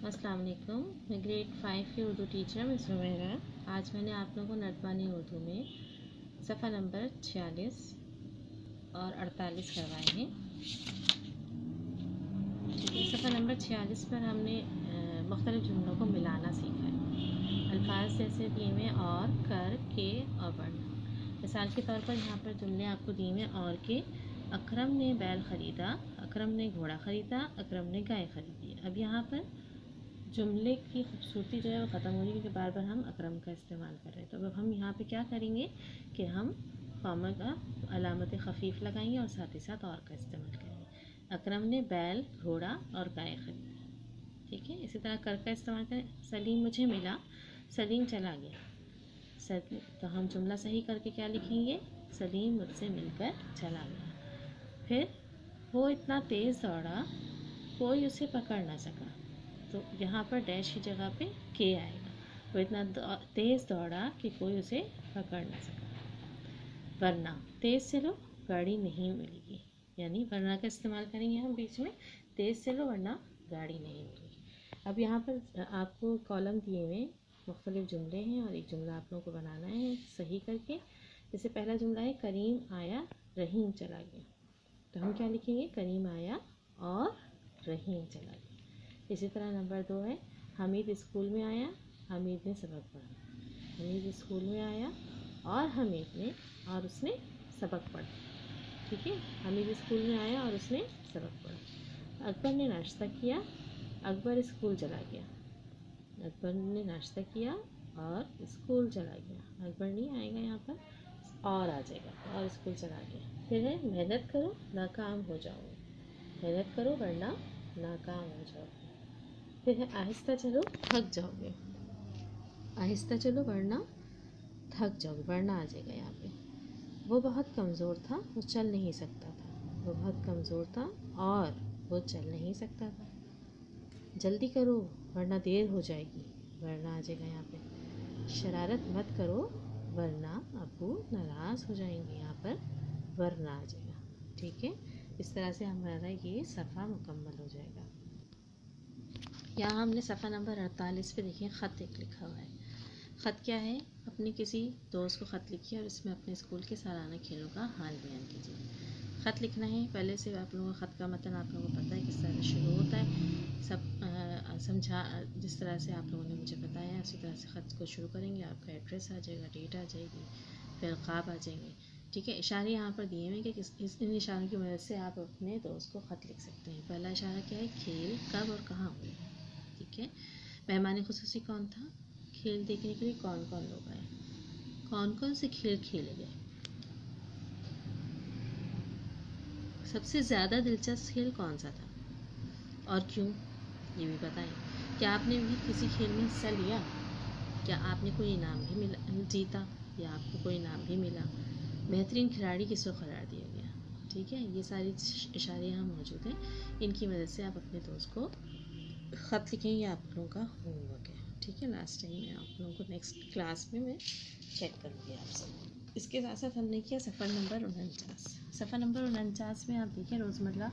अस्सलाम वालेकुम। मैं ग्रेड 5 की उर्दू टीचर मिस ज़ुबैरा। आज मैंने आप लोगों को नटवानी उर्दू में सफ़ा नंबर 46 और 48 करवाए हैं। ठीक है, सफ़ा नंबर 46 पर हमने मुख्तलिफ़ जुमलों को मिलाना सीखा है। अल्फाज जैसे दिए हुए और, कर, के और वर्ण। मिसाल के तौर पर यहाँ पर जुमले आपको दिए हुए और के। अकरम ने बैल ख़रीदा, अकरम ने घोड़ा ख़रीदा, अकरम ने गाय ख़रीदी। अब यहाँ पर जुमले की खूबसूरती जो है वो ख़त्म हो रही है क्योंकि बार बार हम अकरम का इस्तेमाल कर रहे हैं। तो अब हम यहाँ पे क्या करेंगे कि हम कॉमा का अलामत ख़फ़ीफ़ लगाएंगे और साथ ही साथ और का इस्तेमाल करेंगे। अकरम ने बैल, घोड़ा और गाय खरीदी। ठीक है, इसी तरह कर का इस्तेमाल करें। सलीम मुझे मिला, सलीम चला गया। तो हम जुमला सही करके क्या लिखेंगे? सलीम मुझसे मिलकर चला गया। फिर वो इतना तेज़ दौड़ा, कोई उसे पकड़ ना सका। तो यहाँ पर डैश की जगह पे के आएगा। वो इतना तेज़ दौड़ा कि कोई उसे पकड़ ना सका। वरना तेज़ चलो, गाड़ी नहीं मिलेगी, यानी वरना का इस्तेमाल करेंगे हम बीच में। तेज़ चलो वरना गाड़ी नहीं मिलेगी। अब यहाँ पर आपको कॉलम दिए हुए मुख्तलिफ जुमले हैं और एक जुमला आप लोगों को बनाना है सही करके। जैसे पहला जुमला है करीम आया, रहीम चला गया। तो हम क्या लिखेंगे? करीम आया और रहीम चला गया। इसी तरह नंबर 2 है हमीद स्कूल में आया, हमीद ने सबक पढ़ा। हमीद स्कूल में आया और हमीद ने और उसने सबक पढ़ा। ठीक है, हमीद स्कूल में आया और उसने सबक पढ़ा। अकबर ने नाश्ता किया, अकबर स्कूल चला गया। अकबर ने नाश्ता किया और स्कूल चला गया। अकबर नहीं आएगा यहाँ पर, और आ जाएगा और स्कूल चला गया। फिर है मेहनत करो नाकाम हो जाओगे। मेहनत करो वरना नाकाम हो जाओगे। फिर है आहिस्ता चलो थक जाओगे। आहिस्ता चलो वरना थक जाओगे, वरना आ जाएगा यहाँ पे। वो बहुत कमज़ोर था, वो चल नहीं सकता था। वो बहुत कमज़ोर था और वो चल नहीं सकता था। जल्दी करो वरना देर हो जाएगी, वरना आ जाएगा यहाँ पे। शरारत मत करो वरना अब्बू नाराज़ हो जाएंगे, यहाँ पर वरना आ जाएगा। ठीक है, इस तरह से हमारा ये सफ़ा मुकम्मल हो जाएगा। यहाँ हमने सफ़ा नंबर 48 पे देखिए ख़त एक लिखा हुआ है। ख़त क्या है? अपने किसी दोस्त को ख़त लिखिए और इसमें अपने स्कूल के सालाना खेलों का हाल बयान कीजिए। ख़त लिखना है, पहले से आप लोगों को ख़त का मतलब आप लोगों को पता है किस तरह से शुरू होता है। सब समझा जिस तरह से आप लोगों ने मुझे बताया उसी तरह से ख़त को शुरू करेंगे। आपका एड्रेस आ जाएगा, डेट आ जाएगी, फिर ख़ाब आ जाएंगे। ठीक है, इशारे यहाँ पर दिए हुए हैं कि इन इशारों की मदद से आप अपने दोस्त को ख़त लिख सकते हैं। पहला इशारा क्या है? खेल कब और कहाँ हुए। ठीक है, मेहमान खुसूसी कौन था? खेल देखने के लिए कौन कौन लोग आए? कौन कौन से खेल खेले गए? सबसे ज़्यादा दिलचस्प खेल कौन सा था और क्यों, ये भी बताएं। क्या आपने भी किसी खेल में हिस्सा लिया? क्या आपने कोई इनाम भी जीता या आपको कोई इनाम भी मिला? बेहतरीन खिलाड़ी किसको करार दिया गया? ठीक है, ये सारी इशारे यहाँ मौजूद हैं। इनकी मदद से आप अपने दोस्त को ख़त लिखेंगे। आप लोगों का होमवर्क है। ठीक है, लास्ट टाइम में आप लोगों को नेक्स्ट क्लास में मैं चेक करूँगी आपसे। इसके साथ साथ हमने किया सफ़र नंबर 49। सफ़र नंबर 49 में आप देखिए रोज़मर्रा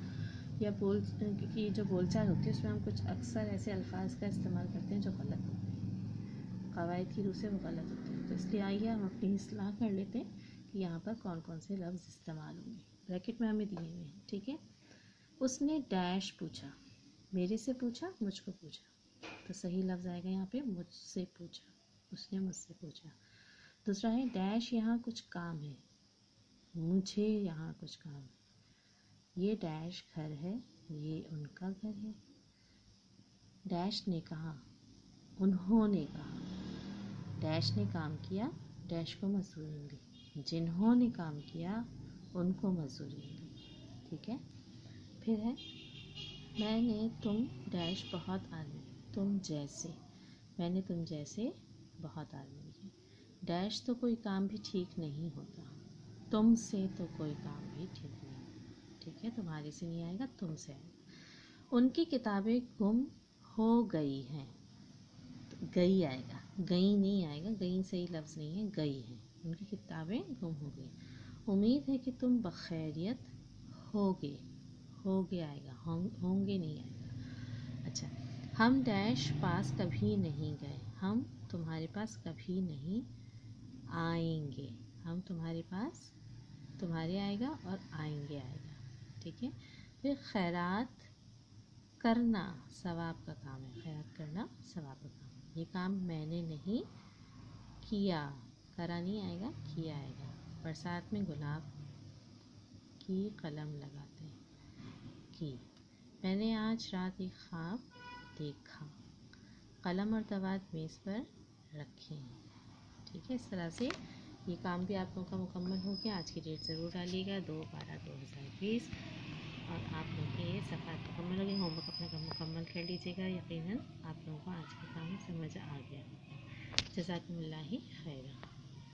या की जो बोलचाल होती है उसमें हम कुछ अक्सर ऐसे अल्फाज का इस्तेमाल करते हैं जो गलत होते हैं, क़वायद की रूह से वो गलत होते हैं। तो इसलिए आइए हम अपनी इस्लाह कर लेते हैं कि यहाँ पर कौन कौन से लफ्ज़ इस्तेमाल होंगे। ब्रैकेट में हमें दिए हुए हैं। ठीक है, उसने डैश पूछा, मेरे से पूछा, मुझको पूछा। तो सही लफ्ज़ आएगा यहाँ पे मुझसे पूछा, उसने मुझसे पूछा। दूसरा है डैश यहाँ कुछ काम है, मुझे यहाँ कुछ काम है। ये डैश घर है, ये उनका घर है। डैश ने कहा, उन्होंने कहा। डैश ने काम किया, डैश को मजदूरी मिली। जिन्होंने काम किया उनको मजदूरी मिली। ठीक है, फिर है मैंने तुम डैश बहुत आदमी, तुम जैसे। मैंने तुम जैसे बहुत आदमी लिखे। डैश तो कोई काम भी ठीक नहीं होता, तुम से तो कोई काम भी ठीक नहीं। ठीक है, तुम्हारे से नहीं आएगा, तुम से आएगा। उनकी किताबें गुम हो गई हैं, तो गई आएगा, गई नहीं आएगा, गई सही लफ्ज़ नहीं है, गई है। उनकी किताबें गुम हो गई। उम्मीद है कि तुम बखैरियत होगे, होगे आएगा, होंगे नहीं आएगा। अच्छा, ہم ڈیش پاس کبھی نہیں گئے. ہم تمہارے پاس کبھی نہیں آئیں گے. ہم تمہارے پاس، تمہارے آئے گا اور آئیں گے آئے گا. ٹھیک ہے. پھر خیرات کرنا ثواب کا کام ہے. خیرات کرنا ثواب کا کام ہے. یہ کام میں نے نہیں کیا. کرا نہیں آئے گا، کیا آئے گا. برسات میں گلاب کی قلم لگاتے ہیں. کی. میں نے آج رات ایک خواب دیکھا. قلم اور دوات میز پر رکھے ہیں. ٹھیک ہے. اس طرح سے یہ کام بھی آپ لوگوں کا مکمل ہو گیا. آج کی ڈیٹ ضرور ڈالیے گا 2/12/2020. اور آپ لوگ کے یہ صفحات مکمل ہو گئے. ہوم ورک اپنا کام مکمل کر لیجیے گا. یقیناً آپ لوگوں کو آج کا کام سمجھ آ گیا ہوگا. جزاکم اللہ خیرا.